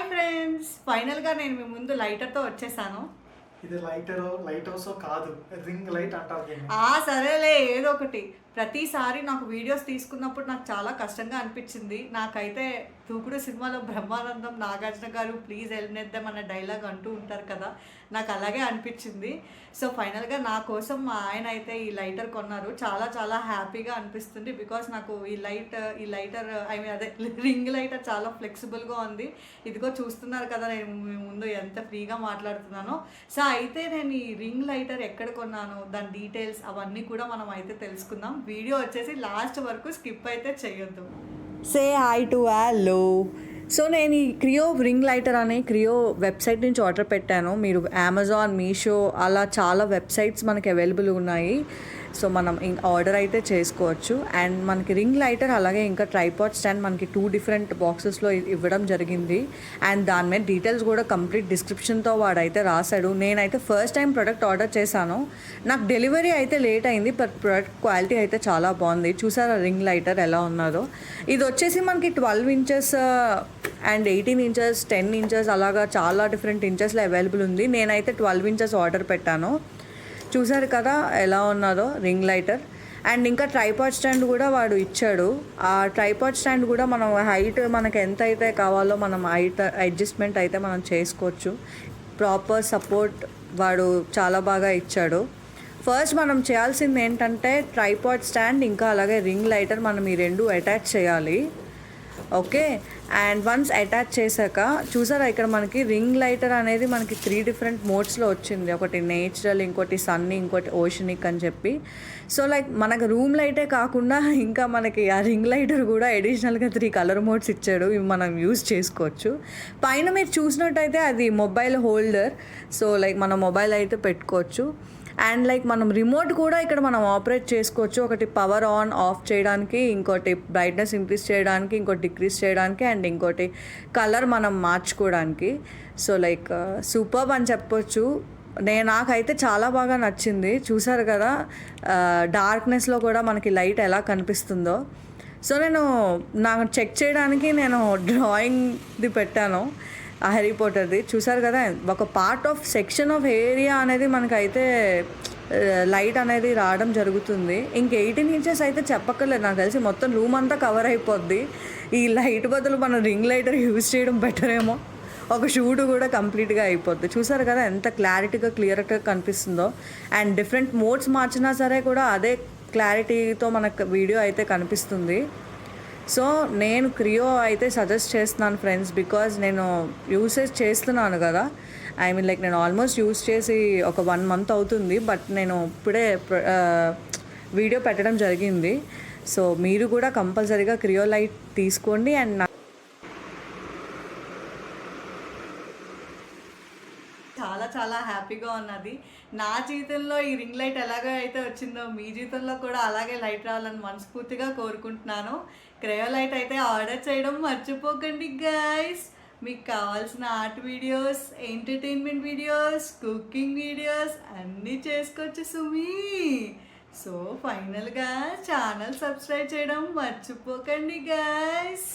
Hi friends, ఫైనల్గా నేను మీ ముందు లైటర్తో వచ్చేసాను. ఇది లైట్ హౌస్ కాదు, రింగ్ లైట్ అంటారు. సరేలే, ఏదో ఒకటి. ప్రతిసారి నాకు వీడియోస్ తీసుకున్నప్పుడు నాకు చాలా కష్టంగా అనిపించింది. నాకైతే దూకుడు సినిమాలో బ్రహ్మానందం, నాగార్జున గారు ప్లీజ్ వెళ్ళినేద్దాం అన్న డైలాగ్ అంటూ ఉంటారు కదా, నాకు అలాగే అనిపించింది. సో ఫైనల్గా నా కోసం మా ఆయన అయితే ఈ లైటర్ కొన్నారు. చాలా చాలా హ్యాపీగా అనిపిస్తుంది. బికాస్ నాకు ఈ లైటర్ అదే రింగ్ లైటర్ చాలా ఫ్లెక్సిబుల్గా ఉంది. ఇదిగో చూస్తున్నారు కదా, నేను మీ ముందు ఎంత ఫ్రీగా మాట్లాడుతున్నానో. సో అయితే నేను ఈ రింగ్ లైటర్ ఎక్కడ కొన్నాను, దాని డీటెయిల్స్ అవన్నీ కూడా మనం అయితే తెలుసుకుందాం. వీడియో వచ్చేసి లాస్ట్ వరకు స్కిప్ అయితే చేయొద్దు. Say hi to hello. So నేను ఈ క్రియో రింగ్ లైటర్ అనే క్రియో వెబ్సైట్ నుంచి ఆర్డర్ పెట్టాను. మీరు అమెజాన్, మీషో అలా చాలా వెబ్సైట్స్ మనకి అవైలబుల్ ఉన్నాయి. సో మనం ఆర్డర్ అయితే చేసుకోవచ్చు. అండ్ మనకి రింగ్ లైటర్ అలాగే ఇంకా ట్రైపాడ్ స్టాండ్ మనకి 2 డిఫరెంట్ బాక్సెస్లో ఇవ్వడం జరిగింది. అండ్ దాని మీద డీటెయిల్స్ కూడా కంప్లీట్ డిస్క్రిప్షన్తో వాడైతే రాశాడు. నేనైతే ఫస్ట్ టైం ప్రోడక్ట్ ఆర్డర్ చేశాను. నాకు డెలివరీ అయితే లేట్ అయింది, బట్ ప్రోడక్ట్ క్వాలిటీ అయితే చాలా బాగుంది. చూసారా రింగ్ లైటర్ ఎలా ఉన్నదో. ఇది వచ్చేసి మనకి 12 ఇంచెస్ అండ్ 18 ఇంచెస్, 10 ఇంచెస్ అలాగా చాలా డిఫరెంట్ ఇంచెస్లో అవైలబుల్ ఉంది. నేనైతే 12 ఇంచెస్ ఆర్డర్ పెట్టాను. చూసారు కదా ఎలా ఉన్నదో రింగ్ లైటర్. అండ్ ఇంకా ట్రైపాడ్ స్టాండ్ కూడా వాడు ఇచ్చాడు. ఆ ట్రైపాడ్ స్టాండ్ కూడా మనం హైట్ మనకు ఎంత అయితే కావాలో మనం హైట్ అడ్జస్ట్మెంట్ అయితే మనం చేసుకోవచ్చు. ప్రాపర్ సపోర్ట్ వాడు చాలా బాగా ఇచ్చాడు. ఫస్ట్ మనం చేయాల్సింది ఏంటంటే ట్రైపాడ్ స్టాండ్ ఇంకా అలాగే రింగ్ లైటర్ మనం ఈ 2 అటాచ్ చేయాలి. ఓకే. అండ్ వన్స్ అటాచ్ చేశాక చూసారా, ఇక్కడ మనకి రింగ్ లైటర్ అనేది మనకి 3 డిఫరెంట్ మోడ్స్లో వచ్చింది. ఒకటి నేచురల్, ఇంకోటి సన్నీ, ఇంకోటి ఓషనిక్ అని చెప్పి. సో లైక్ మనకు రూమ్ లైటే కాకుండా ఇంకా మనకి ఆ రింగ్ లైటర్ కూడా అడిషనల్గా 3 కలర్ మోడ్స్ ఇచ్చాడు. ఇవి మనం యూజ్ చేసుకోవచ్చు. పైన మీరు చూసినట్టయితే అది మొబైల్ హోల్డర్. సో లైక్ మన మొబైల్ అయితే పెట్టుకోవచ్చు. అండ్ లైక్ మనం రిమోట్ కూడా ఇక్కడ మనం ఆపరేట్ చేసుకోవచ్చు. ఒకటి పవర్ ఆన్ ఆఫ్ చేయడానికి, ఇంకోటి బ్రైట్నెస్ ఇంక్రీజ్ చేయడానికి, ఇంకోటి డిక్రీజ్ చేయడానికి, అండ్ ఇంకోటి కలర్ మనం మార్చుకోవడానికి. సో లైక్ సూపర్బ్ అని చెప్పొచ్చు. నాకైతే చాలా బాగా నచ్చింది. చూసారు కదా డార్క్నెస్లో కూడా మనకి లైట్ ఎలా కనిపిస్తుందో. సో నాకు చెక్ చేయడానికి నేను డ్రాయింగ్ది పెట్టాను, హ్యారీ పాటర్ది. చూసారు కదా ఒక part of section of area అనేది మనకైతే లైట్ అనేది రావడం జరుగుతుంది. ఇంక 18 ఇంచెస్ అయితే చెప్పక్కర్లేదు, నాకు తెలిసి మొత్తం రూమ్ అంతా కవర్ అయిపోద్ది. ఈ లైట్ బదులు మనం రింగ్ లైటర్ యూజ్ చేయడం బెటర్ ఏమో. ఒక షూట్ కూడా కంప్లీట్గా అయిపోద్ది. చూసారు కదా ఎంత క్లారిటీగా క్లియర్గా కనిపిస్తుందో. అండ్ డిఫరెంట్ మోడ్స్ మార్చినా సరే కూడా అదే క్లారిటీతో మనకు వీడియో అయితే కనిపిస్తుంది. సో నేను క్రియో అయితే సజెస్ట్ చేస్తున్నాను ఫ్రెండ్స్, బికాజ్ నేను యూసేజ్ చేస్తున్నాను కదా. ఐ మీన్ లైక్ నేను ఆల్మోస్ట్ యూస్ చేసి ఒక 1 మంత్ అవుతుంది, బట్ నేను ఇప్పుడే వీడియో పెట్టడం జరిగింది. సో మీరు కూడా కంపల్సరీగా క్రియో లైట్ తీసుకోండి. అండ్ చాలా చాలా హ్యాపీగా ఉన్నది. నా జీవితంలో ఈ రింగ్ లైట్ ఎలాగో అయితే వచ్చిందో మీ జీవితంలో కూడా అలాగే లైట్ రావాలని మనస్ఫూర్తిగా కోరుకుంటున్నాను. క్రేయో లైట్ అయితే ఆర్డర్ చేయడం మర్చిపోకండి గైస్. మీకు కావాల్సిన art videos, entertainment videos, cooking videos అన్నీ చేసుకోవచ్చు సుమీ. సో ఫైనల్గా ఛానల్ సబ్స్క్రైబ్ చేయడం మర్చిపోకండి గైస్.